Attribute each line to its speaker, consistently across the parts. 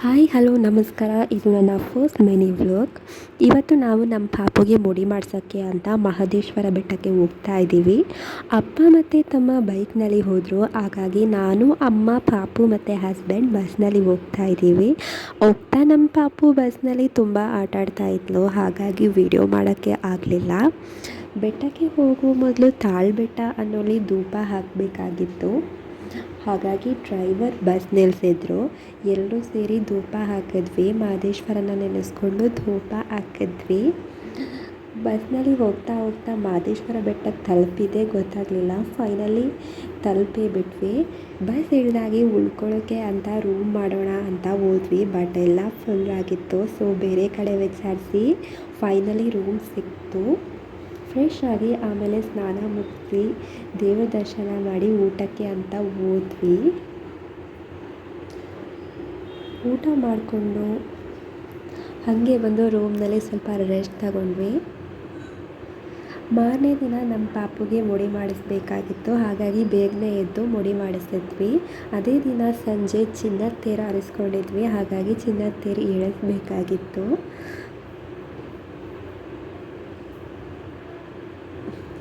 Speaker 1: Hi hello ನಮಸ್ಕಾರ. ಇದು ನನ್ನ ಫಸ್ಟ್ ಮಿನಿ ವ್ಲಾಗ್. ಇವತ್ತು ನಾವು ನಮ್ಮ ಪಾಪುಗೆ ಮುಡಿ ಮಾಡ್ಸೋಕ್ಕೆ ಅಂತ ಮಹದೇಶ್ವರ ಬೆಟ್ಟಕ್ಕೆ ಹೋಗ್ತಾ ಇದ್ದೀವಿ. ಅಪ್ಪ ಮತ್ತು ತಮ್ಮ ಬೈಕ್ನಲ್ಲಿ ಹೋದರು. ಹಾಗಾಗಿ ನಾನು, ಅಮ್ಮ, ಪಾಪು ಮತ್ತು ಹಸ್ಬೆಂಡ್ ಬಸ್ನಲ್ಲಿ ಹೋಗ್ತಾ ಇದ್ದೀವಿ. ಹೋಗ್ತಾ ನಮ್ಮ ಪಾಪು ಬಸ್ನಲ್ಲಿ ತುಂಬ ಆಟ ಆಡ್ತಾ ಇದ್ಲು. ಹಾಗಾಗಿ ವಿಡಿಯೋ ಮಾಡೋಕ್ಕೆ ಆಗಲಿಲ್ಲ. ಬೆಟ್ಟಕ್ಕೆ ಹೋಗೋ ಮೊದಲು ತಾಳ್ಬೆಟ್ಟ ಅನ್ನೋಲ್ಲಿ ಧೂಪ ಹಾಕಬೇಕಾಗಿತ್ತು. ಹಾಗಾಗಿ ಡ್ರೈವರ್ ಬಸ್ ನಿಲ್ಲಿಸಿದ್ರು. ಎಲ್ಲರೂ ಸೇರಿ ಧೂಪ ಹಾಕಿದ್ವಿ. ಮಹದೇಶ್ವರನ ನೆನೆಸ್ಕೊಂಡು ಧೂಪ ಹಾಕಿದ್ವಿ. ಬಸ್ನಲ್ಲಿ ಹೋಗ್ತಾ ಹೋಗ್ತಾ ಮಹದೇಶ್ವರ ಬೆಟ್ಟಕ್ಕೆ ತಲುಪಿದೆ ಗೊತ್ತಾಗಲಿಲ್ಲ. ಫೈನಲಿ ತಲುಪೇ ಬಿಟ್ವಿ. ಬಸ್ ಇಳಿದಾಗಿ ಉಳ್ಕೊಳ್ಳೋಕ್ಕೆ ಅಂತ ರೂಮ್ ಮಾಡೋಣ ಅಂತ ಹೋದ್ವಿ. ಬಟ್ ಎಲ್ಲ ಫುಲ್ ಆಗಿತ್ತು. ಸೊ ಬೇರೆ ಕಡೆ ವಿಚಾರಿಸಿ ಫೈನಲಿ ರೂಮ್ ಸಿಕ್ತು. ಫ್ರೆಶ್ ಆಗಿ ಆಮೇಲೆ ಸ್ನಾನ ಮುಗಿಸಿ ದೇವ ದರ್ಶನ ಮಾಡಿ ಊಟಕ್ಕೆ ಅಂತ ಹೋದ್ವಿ. ಊಟ ಮಾಡಿಕೊಂಡು ಹಾಗೆ ಬಂದು ರೂಮ್ನಲ್ಲಿ ಸ್ವಲ್ಪ ರೆಸ್ಟ್ ತಗೊಂಡ್ವಿ. ಮಾರನೇ ದಿನ ನಮ್ಮ ಪಾಪುಗೆ ಮುಡಿ ಮಾಡಿಸ್ಬೇಕಾಗಿತ್ತು. ಹಾಗಾಗಿ ಬೇಗನೆ ಎದ್ದು ಮುಡಿ ಮಾಡಿಸಿದ್ವಿ. ಅದೇ ದಿನ ಸಂಜೆ ಚಿನ್ನದ ತೇರು ಹಾರಿಸ್ಕೊಂಡಿದ್ವಿ. ಹಾಗಾಗಿ ಚಿನ್ನದ ತೇರು ಇಳಿಸ್ಬೇಕಾಗಿತ್ತು.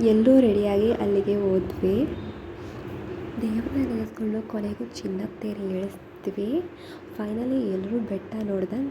Speaker 1: ಎಲ್ಲರೂ ರೆಡಿಯಾಗಿ ಅಲ್ಲಿಗೆ ಹೋದ್ವಿ. ದೇವ್ರನ್ನ ನೆನೆಸ್ಕೊಂಡು ಕೊನೆಗೂ ಚಿನ್ನದ ತೇರು ಇಳಿಸ್ತೀವಿ. ಫೈನಲಿ ಎಲ್ಲರೂ ಬೆಟ್ಟ ನೋಡ್ದಂಗೆ